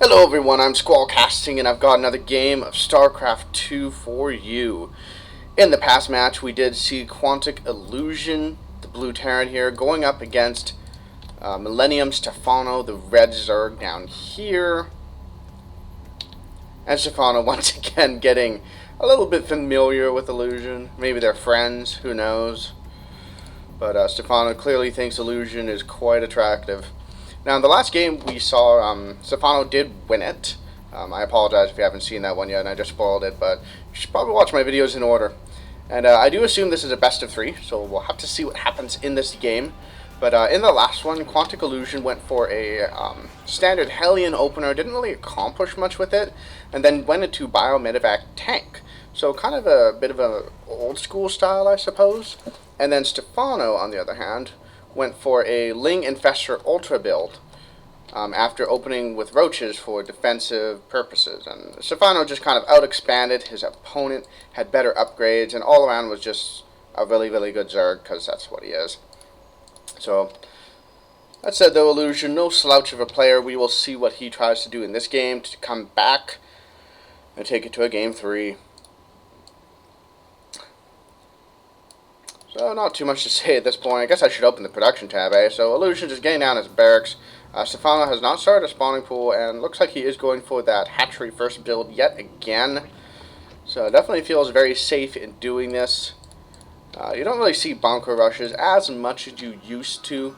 Hello everyone, I'm Squallcasting and I've got another game of StarCraft 2 for you. In the past match we did see Quantic Illusion, the blue Terran here, going up against Millennium Stephano, the red Zerg down here. And Stephano once again getting a little bit familiar with Illusion. Maybe they're friends, who knows. But Stephano clearly thinks Illusion is quite attractive. Now, in the last game we saw, Stephano did win it. I apologize if you haven't seen that one yet and I just spoiled it, but you should probably watch my videos in order. And I do assume this is a best of 3, so we'll have to see what happens in this game. But in the last one, Quantic Illusion went for a standard Hellion opener, didn't really accomplish much with it, and then went into Bio-Medevac Tank. So kind of a bit of a old school style, I suppose. And then Stephano, on the other hand, went for a Ling Infestor Ultra build after opening with roaches for defensive purposes. And Stephano just kind of out-expanded his opponent, had better upgrades, and all around was just a really, really good Zerg, because that's what he is. So, that said though, Illusion, no slouch of a player. We will see what he tries to do in this game to come back and take it to a game 3. So, not too much to say at this point. I guess I should open the production tab, eh? So, Illusion just getting down his barracks. Stephano has not started a spawning pool, and looks like he is going for that hatchery first build yet again. So, it definitely feels very safe in doing this. You don't really see bunker rushes as much as you used to.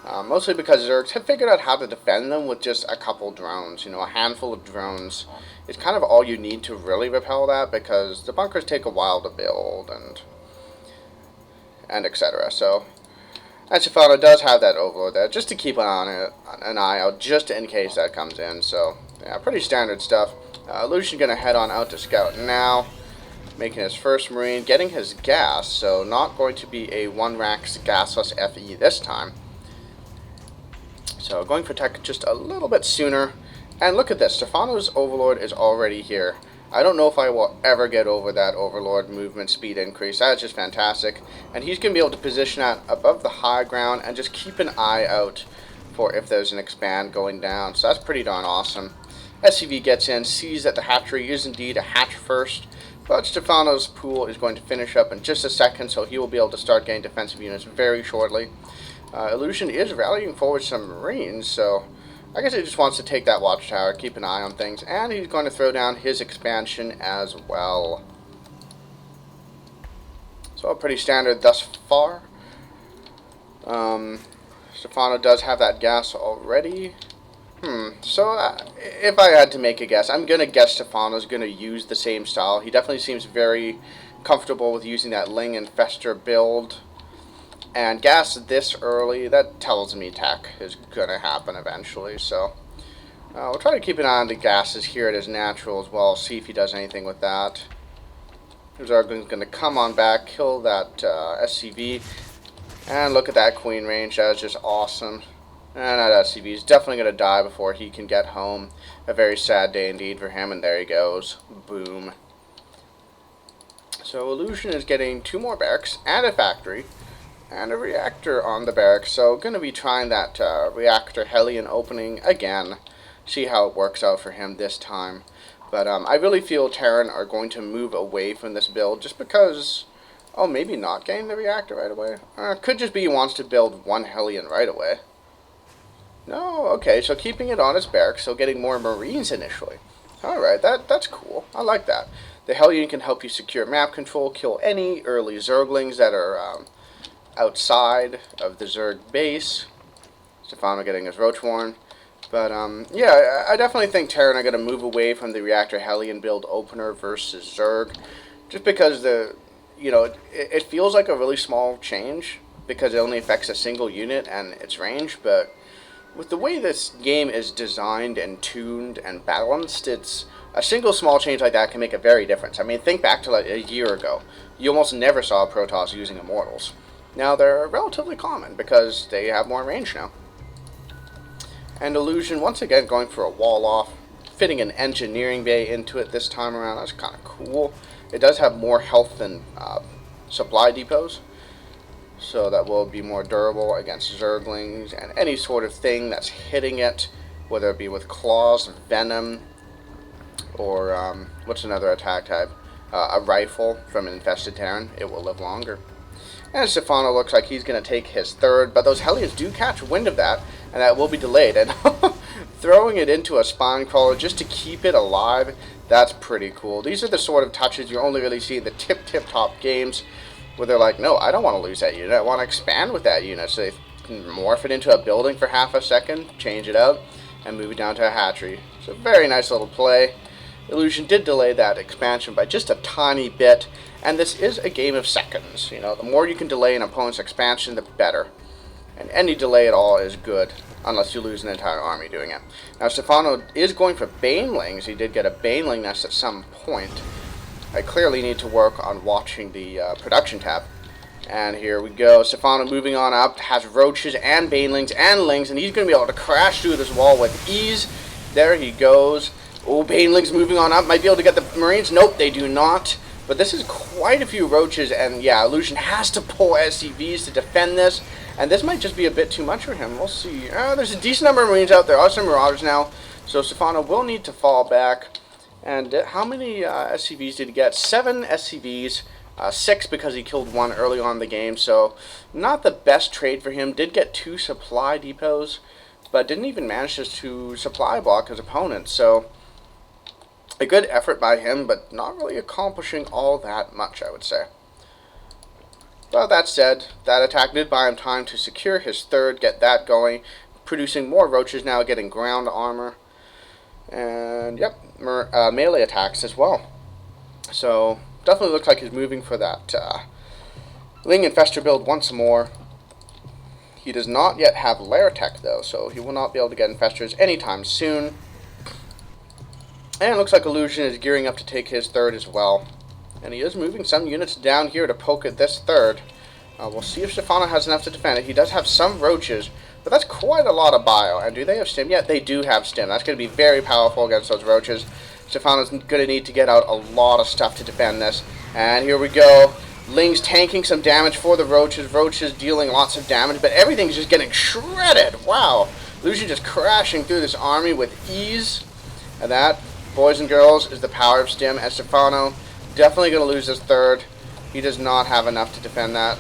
Mostly because Zergs have figured out how to defend them with just a couple drones. You know, a handful of drones is kind of all you need to really repel that, because the bunkers take a while to build, and etc. So, and Stephano does have that Overlord there, just to keep an eye out, just in case that comes in. So, yeah, pretty standard stuff. Illusion gonna head on out to scout now, making his first Marine, getting his gas, so not going to be a 1-rack gasless FE this time. So, going for tech just a little bit sooner. And look at this, Stephano's Overlord is already here. I don't know if I will ever get over that Overlord movement speed increase. That's just fantastic. And he's going to be able to position that above the high ground and just keep an eye out for if there's an expand going down. So that's pretty darn awesome. SCV gets in, sees that the hatchery is indeed a hatch first. But Stephano's pool is going to finish up in just a second, so he will be able to start getting defensive units very shortly. Illusion is rallying forward some Marines, so I guess he just wants to take that watchtower, keep an eye on things, and he's going to throw down his expansion as well. So pretty standard thus far. Stephano does have that gas already. So if I had to make a guess, I'm going to guess Stephano's going to use the same style. He definitely seems very comfortable with using that Ling Infestor build. And gas this early, that tells me tech is going to happen eventually. So we'll try to keep an eye on the gases here at his natural as well, see if he does anything with that. Zergling's going to come on back, kill that SCV. And look at that Queen range, that is just awesome. And that SCV is definitely going to die before he can get home. A very sad day indeed for him, and there he goes. Boom. So Illusion is getting 2 more barracks and a factory and a reactor on the barracks. So going to be trying that reactor Hellion opening again. See how it works out for him this time. But I really feel Terran are going to move away from this build just because, oh, maybe not getting the reactor right away. Could just be he wants to build 1 Hellion right away. No, okay, so keeping it on his barracks, so getting more Marines initially. Alright, that's cool. I like that. The Hellion can help you secure map control, kill any early Zerglings that are outside of the Zerg base. Stephano getting his Roach Warren. But, yeah, I definitely think Terran are going to move away from the Reactor Hellion build opener versus Zerg. Just because it feels like a really small change, because it only affects a single unit and its range, but with the way this game is designed and tuned and balanced, it's a single small change like that can make a very difference. I mean, think back to like a year ago. You almost never saw Protoss using Immortals. Now they're relatively common because they have more range now. And Illusion once again going for a wall off, fitting an engineering bay into it this time around. That's kind of cool. It does have more health than supply depots. So that will be more durable against Zerglings and any sort of thing that's hitting it whether it be with claws, venom, or what's another attack type? A rifle from an infested Terran. It will live longer. And Stephano looks like he's going to take his third, but those Hellions do catch wind of that, and that will be delayed. And throwing it into a spine crawler just to keep it alive, that's pretty cool. These are the sort of touches you only really see in the tip-top games, where they're like, no, I don't want to lose that unit. I want to expand with that unit. So they can morph it into a building for half a second, change it out, and move it down to a hatchery. So very nice little play. Illusion did delay that expansion by just a tiny bit, and this is a game of seconds. You know, the more you can delay an opponent's expansion, the better. And any delay at all is good, unless you lose an entire army doing it. Now, Stephano is going for Banelings. He did get a Baneling nest at some point. I clearly need to work on watching the production tab. And here we go. Stephano moving on up, has Roaches and Banelings and Lings, and he's going to be able to crash through this wall with ease. There he goes. Oh, Banelings moving on up. Might be able to get the Marines. Nope, they do not. But this is quite a few Roaches, and yeah, Illusion has to pull SCVs to defend this. And this might just be a bit too much for him. We'll see. There's a decent number of Marines out there. There are some Marauders now. So Stephano will need to fall back. And how many SCVs did he get? 7 SCVs. 6 because he killed 1 early on in the game. So not the best trade for him. Did get 2 supply depots, but didn't even manage to supply block his opponent. So a good effort by him, but not really accomplishing all that much, I would say. But that said, that attack did buy him time to secure his third, get that going, producing more Roaches now, getting ground armor, and yep, melee attacks as well. So definitely looks like he's moving for that Ling Infestor build once more. He does not yet have Lair Tech though, so he will not be able to get Infestors anytime soon. And it looks like Illusion is gearing up to take his third as well. And he is moving some units down here to poke at this third. We'll see if Stephano has enough to defend it. He does have some Roaches, but that's quite a lot of bio. And do they have Stim? Yeah, they do have Stim. That's going to be very powerful against those Roaches. Stephano's going to need to get out a lot of stuff to defend this. And here we go. Ling's tanking some damage for the Roaches. Roaches dealing lots of damage, but everything's just getting shredded. Wow. Illusion just crashing through this army with ease. And that, boys and girls, is the power of Stim. And Stephano definitely going to lose his third. He does not have enough to defend that.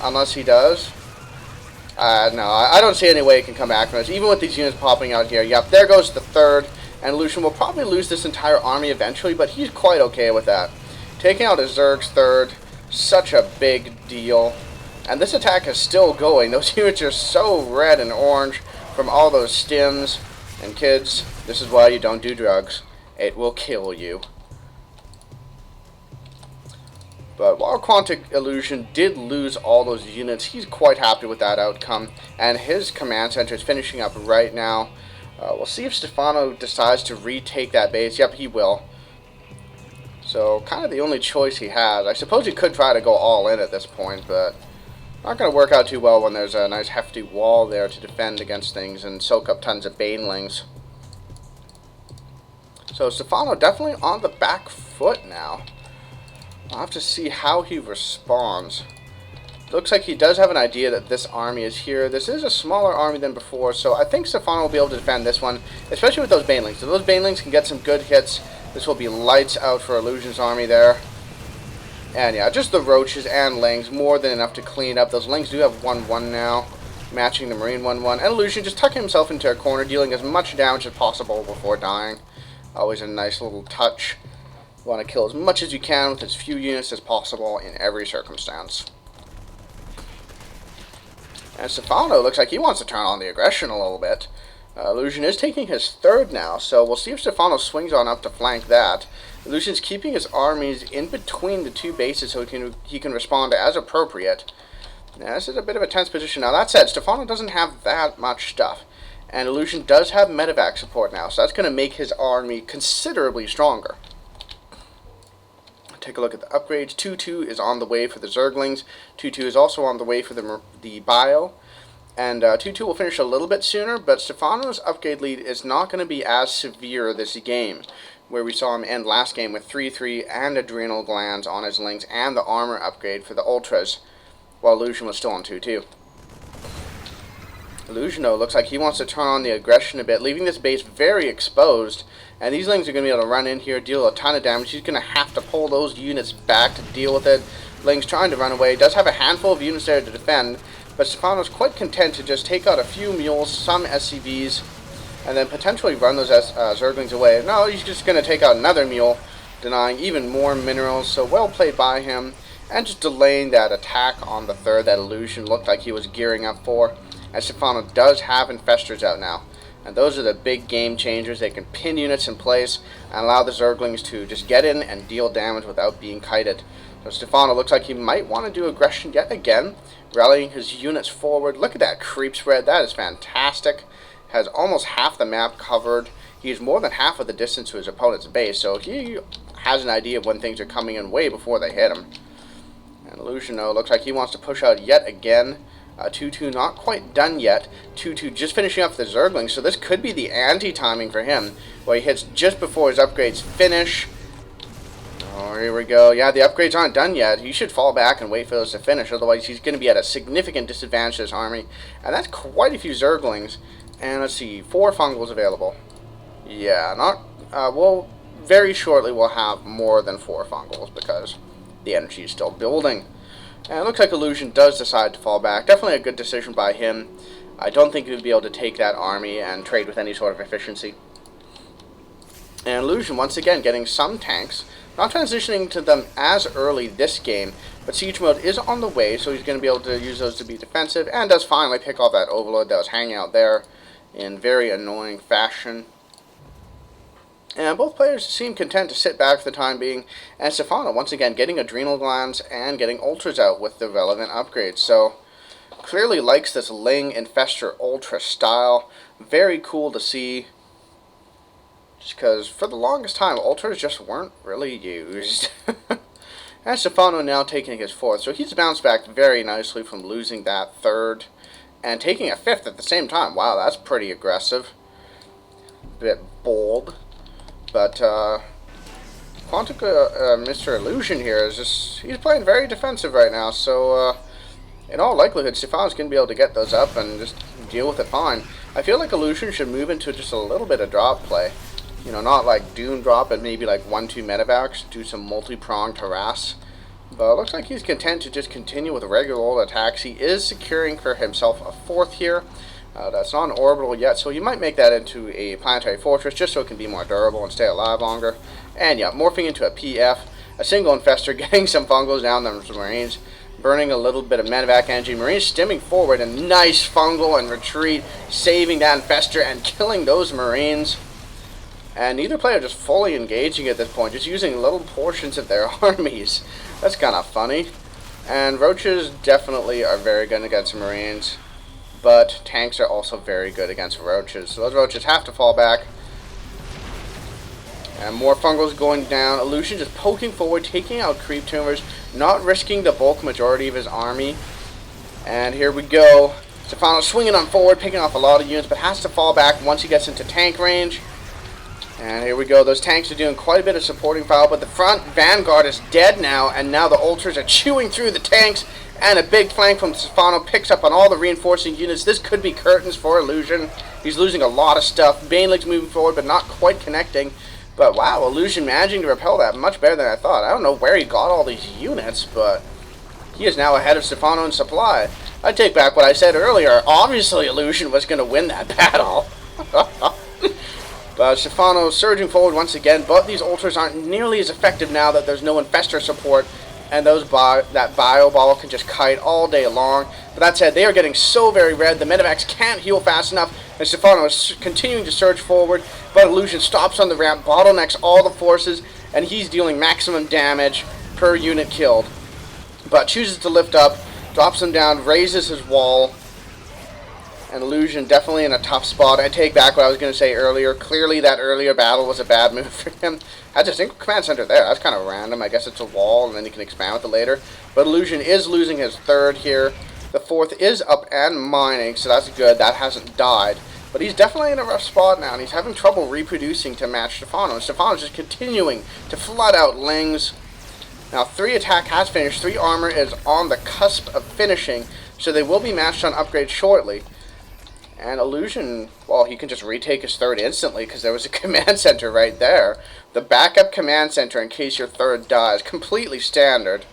Unless he does. No, I don't see any way he can come back from this. Even with these units popping out here. Yep, there goes the third. And Illusion will probably lose this entire army eventually, but he's quite okay with that. Taking out his Zerg's third, such a big deal. And this attack is still going. Those units are so red and orange from all those stims. And kids, this is why you don't do drugs. It will kill you. But while Quantic Illusion did lose all those units, he's quite happy with that outcome. And his command center is finishing up right now. We'll see if Stephano decides to retake that base. Yep, he will. So, kind of the only choice he has. I suppose he could try to go all in at this point, but not going to work out too well when there's a nice hefty wall there to defend against things and soak up tons of Banelings. So, Stephano definitely on the back foot now. I'll have to see how he responds. Looks like he does have an idea that this army is here. This is a smaller army than before, so I think Stephano will be able to defend this one, especially with those Banelings. If those Banelings can get some good hits, this will be lights out for Illusion's army there. And yeah, just the Roaches and Lings, more than enough to clean up. Those Lings do have 1-1 now, matching the Marine 1-1. And Illusion just tucking himself into a corner, dealing as much damage as possible before dying. Always a nice little touch. You want to kill as much as you can with as few units as possible in every circumstance. And Stephano looks like he wants to turn on the aggression a little bit. Illusion is taking his third now, so we'll see if Stephano swings on up to flank that. Illusion's keeping his armies in between the two bases so he can respond as appropriate. Now, this is a bit of a tense position. Now, that said, Stephano doesn't have that much stuff. And Illusion does have medevac support now, so that's going to make his army considerably stronger. Take a look at the upgrades. 2-2 is on the way for the Zerglings. 2-2 is also on the way for the Bio. And 2-2 will finish a little bit sooner, but Stephano's upgrade lead is not going to be as severe this game, where we saw him end last game with 3-3 and Adrenal Glands on his Lings and the armor upgrade for the Ultras, while Illusion was still on 2-2. Illusion, though, looks like he wants to turn on the aggression a bit, leaving this base very exposed. And these Lings are going to be able to run in here, deal a ton of damage. He's going to have to pull those units back to deal with it. Ling's trying to run away. Does have a handful of units there to defend, but Stephano's quite content to just take out a few mules, some SCVs, and then potentially run those Zerglings away. No, he's just going to take out another mule, denying even more minerals. So well played by him, and just delaying that attack on the third that Illusion looked like he was gearing up for. And Stephano does have Infestors out now. And those are the big game changers. They can pin units in place and allow the Zerglings to just get in and deal damage without being kited. So Stephano looks like he might want to do aggression yet again, rallying his units forward. Look at that creep spread. That is fantastic. Has almost half the map covered. He's more than half of the distance to his opponent's base, so he has an idea of when things are coming in way before they hit him. And Illusion, though, looks like he wants to push out yet again. 2-2 not quite done yet. 2-2 just finishing up the Zerglings, so this could be the anti-timing for him, where he hits just before his upgrades finish. Oh, here we go. Yeah, the upgrades aren't done yet. He should fall back and wait for those to finish, otherwise he's going to be at a significant disadvantage to this army. And that's quite a few Zerglings. And let's see, 4 Fungals available. Yeah, well, very shortly we'll have more than 4 Fungals, because the energy is still building. And it looks like Illusion does decide to fall back. Definitely a good decision by him. I don't think he would be able to take that army and trade with any sort of efficiency. And Illusion, once again, getting some tanks. Not transitioning to them as early this game, but Siege Mode is on the way, so he's going to be able to use those to be defensive, and does finally pick off that Overlord that was hanging out there in very annoying fashion. And both players seem content to sit back for the time being. And Stephano, once again, getting Adrenal Glands and getting Ultras out with the relevant upgrades. So, clearly likes this Ling Infestor Ultra style. Very cool to see. Just because, for the longest time, Ultras just weren't really used. And Stephano now taking his 4th. So he's bounced back very nicely from losing that 3rd. And taking a 5th at the same time. Wow, that's pretty aggressive. A bit bold. But Mr. Illusion here is just, he's playing very defensive right now, so in all likelihood Stephano's going to be able to get those up and just deal with it fine. I feel like Illusion should move into just a little bit of drop play. You know, not like Doom drop, but maybe like 1-2 medevacs, do some multi-pronged harass. But it looks like he's content to just continue with regular old attacks. He is securing for himself a 4th here. That's not an orbital yet, so he might make that into a planetary fortress just so it can be more durable and stay alive longer. And yeah, morphing into a PF, a single infestor, getting some fungals down the Marines, burning a little bit of medevac energy. Marines stimming forward, and nice fungal and retreat, saving that infestor and killing those Marines. And neither player just fully engaging at this point, just using little portions of their armies. That's kind of funny. And Roaches definitely are very good against Marines. But tanks are also very good against Roaches. So those Roaches have to fall back. And more Fungals going down. Illusion just poking forward, taking out creep tumors, not risking the bulk majority of his army. And here we go. Stephano swinging on forward, picking off a lot of units, but has to fall back once he gets into tank range. And here we go. Those tanks are doing quite a bit of supporting fire, but the front vanguard is dead now, and now the Ultras are chewing through the tanks. And a big flank from Stephano picks up on all the reinforcing units. This could be curtains for Illusion. He's losing a lot of stuff. Baneling's moving forward, but not quite connecting. But wow, Illusion managing to repel that much better than I thought. I don't know where he got all these units, but he is now ahead of Stephano in supply. I take back what I said earlier. Obviously, Illusion was going to win that battle. But Stephano surging forward once again, but these Ultras aren't nearly as effective now that there's no Infestor support. And that Bio Ball can just kite all day long. But that said, they are getting so very red. The medevacs can't heal fast enough. And Stephano is continuing to surge forward. But Illusion stops on the ramp, bottlenecks all the forces, and he's dealing maximum damage per unit killed. But chooses to lift up, drops him down, raises his wall. And Illusion definitely in a tough spot. I take back what I was going to say earlier. Clearly that earlier battle was a bad move for him. Had a single command center there. That's kind of random. I guess it's a wall and then he can expand with it later. But Illusion is losing his 3rd here. The 4th is up and mining, so that's good. That hasn't died. But he's definitely in a rough spot now, and he's having trouble reproducing to match Stephano. And Stephano's just continuing to flood out Lings. Now 3 attack has finished. 3 armor is on the cusp of finishing, so they will be matched on upgrade shortly. And Illusion, well, he can just retake his third instantly because there was a command center right there. The backup command center in case your third dies. Completely standard.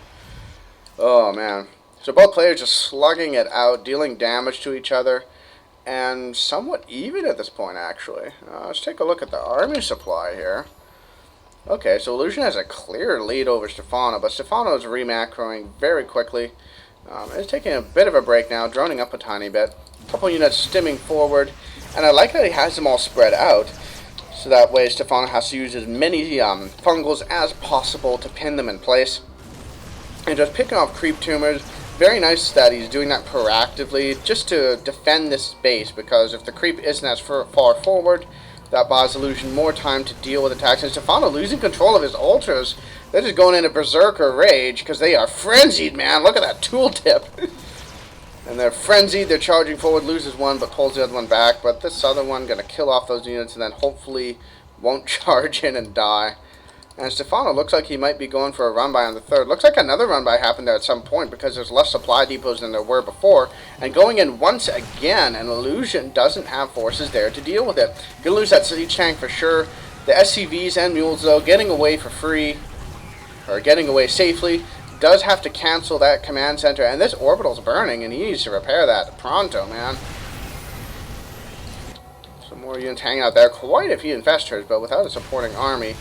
Oh, man. So both players just slugging it out, dealing damage to each other. And somewhat even at this point, actually. Let's take a look at the army supply here. Okay, so Illusion has a clear lead over Stephano, but Stephano is remacroing very quickly. It's taking a bit of a break now, droning up a tiny bit. A couple units stimming forward, and I like that he has them all spread out, so that way Stephano has to use as many fungals as possible to pin them in place. And just picking off creep tumors, very nice that he's doing that proactively, just to defend this space, because if the creep isn't as far forward, that buys Illusion more time to deal with attacks. And Stephano losing control of his ultras. They're just going into berserker rage because they are frenzied, man. Look at that tooltip. And they're frenzied. They're charging forward. Loses one, but pulls the other one back. But this other one going to kill off those units and then hopefully won't charge in and die. And Stephano looks like he might be going for a run-by on the third. Looks like another run-by happened there at some point because there's less supply depots than there were before. And going in once again, and Illusion doesn't have forces there to deal with it. Gonna lose that siege tank for sure. The SCVs and mules, though, getting away for free, or getting away safely, does have to cancel that command center. And this orbital's burning, and he needs to repair that pronto, man. Some more units hanging out there. Quite a few infestors, but without a supporting army.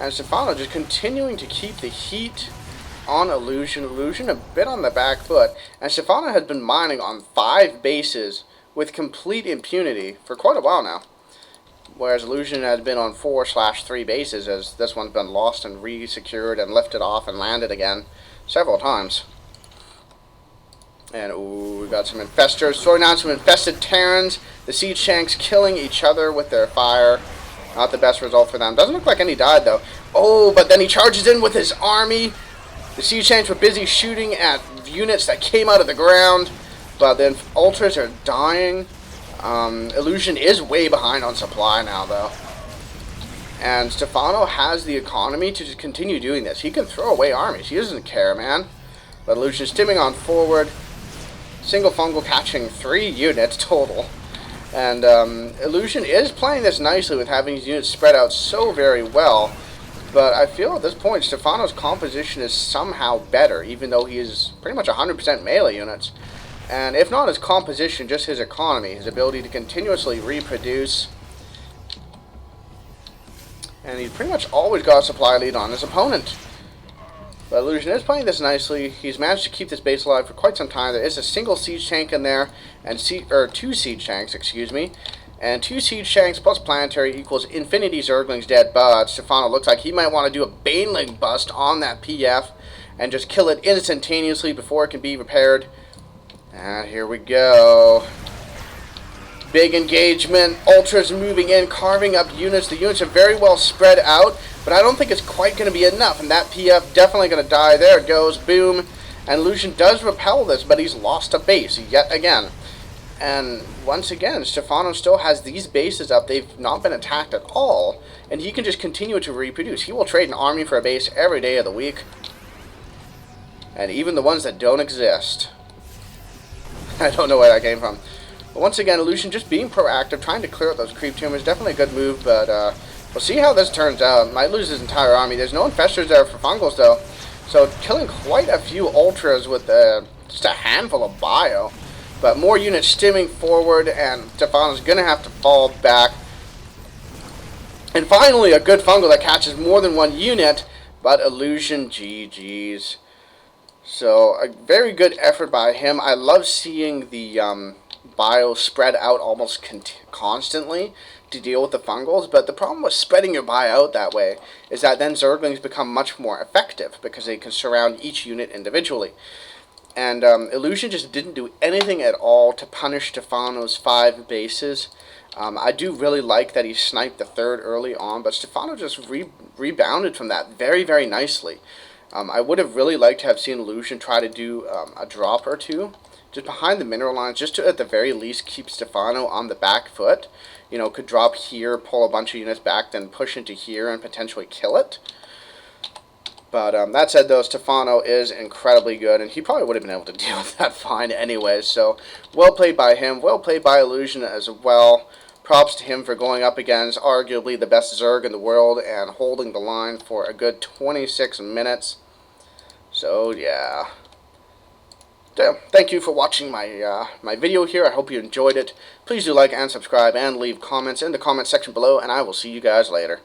And Stephano just continuing to keep the heat on Illusion. Illusion a bit on the back foot. And Stephano has been mining on 5 bases with complete impunity for quite a while now. Whereas Illusion has been on 4/3 bases, as this one's been lost and re-secured and lifted off and landed again several times. And ooh, we got some infestors throwing down some infested Terrans. The siege tanks killing each other with their fire. Not the best result for them. Doesn't look like any died, though. Oh, but then he charges in with his army. The siege tanks were busy shooting at units that came out of the ground. But then ultras are dying. Illusion is way behind on supply now, though. And Stephano has the economy to just continue doing this. He can throw away armies. He doesn't care, man. But Illusion stimming on forward. Single fungal catching 3 units total. And Illusion is playing this nicely with having his units spread out so very well. But I feel at this point Stephano's composition is somehow better, even though he is pretty much 100% melee units. And if not his composition, just his economy, his ability to continuously reproduce. And he's pretty much always got a supply lead on his opponent. But Illusion is playing this nicely. He's managed to keep this base alive for quite some time. There is a single siege tank in there, and 2 siege tanks, excuse me. And 2 siege tanks plus planetary equals infinity Zerglings dead. But Stephano looks like he might want to do a Baneling bust on that PF and just kill it instantaneously before it can be repaired. And here we go. Big engagement. Ultras moving in, carving up units. The units are very well spread out, but I don't think it's quite going to be enough. And that PF definitely going to die. There it goes. Boom. And Illusion does repel this, but he's lost a base yet again. And once again, Stephano still has these bases up. They've not been attacked at all. And he can just continue to reproduce. He will trade an army for a base every day of the week. And even the ones that don't exist. I don't know where that came from. But once again, Illusion just being proactive, trying to clear out those creep tumors. Definitely a good move, but we'll see how this turns out. Might lose his entire army. There's no infestors there for fungals, though. So killing quite a few ultras with just a handful of bio. But more units stimming forward, and Stephano's going to have to fall back. And finally, a good fungal that catches more than 1 unit, but Illusion GG's. So, a very good effort by him. I love seeing the bio spread out almost constantly to deal with the fungals, but the problem with spreading your bio out that way is that then Zerglings become much more effective because they can surround each unit individually. And Illusion just didn't do anything at all to punish Stephano's 5 bases. I do really like that he sniped the 3rd early on, but Stephano just rebounded from that very, very nicely. I would have really liked to have seen Illusion try to do a drop or 2 just behind the mineral lines, just to at the very least keep Stephano on the back foot. You know, could drop here, pull a bunch of units back, then push into here and potentially kill it. But that said, though, Stephano is incredibly good, and he probably would have been able to deal with that fine anyways. So, well played by him. Well played by Illusion as well. Props to him for going up against arguably the best Zerg in the world and holding the line for a good 26 minutes. So, yeah. Thank you for watching my video here. I hope you enjoyed it. Please do like and subscribe and leave comments in the comment section below, and I will see you guys later.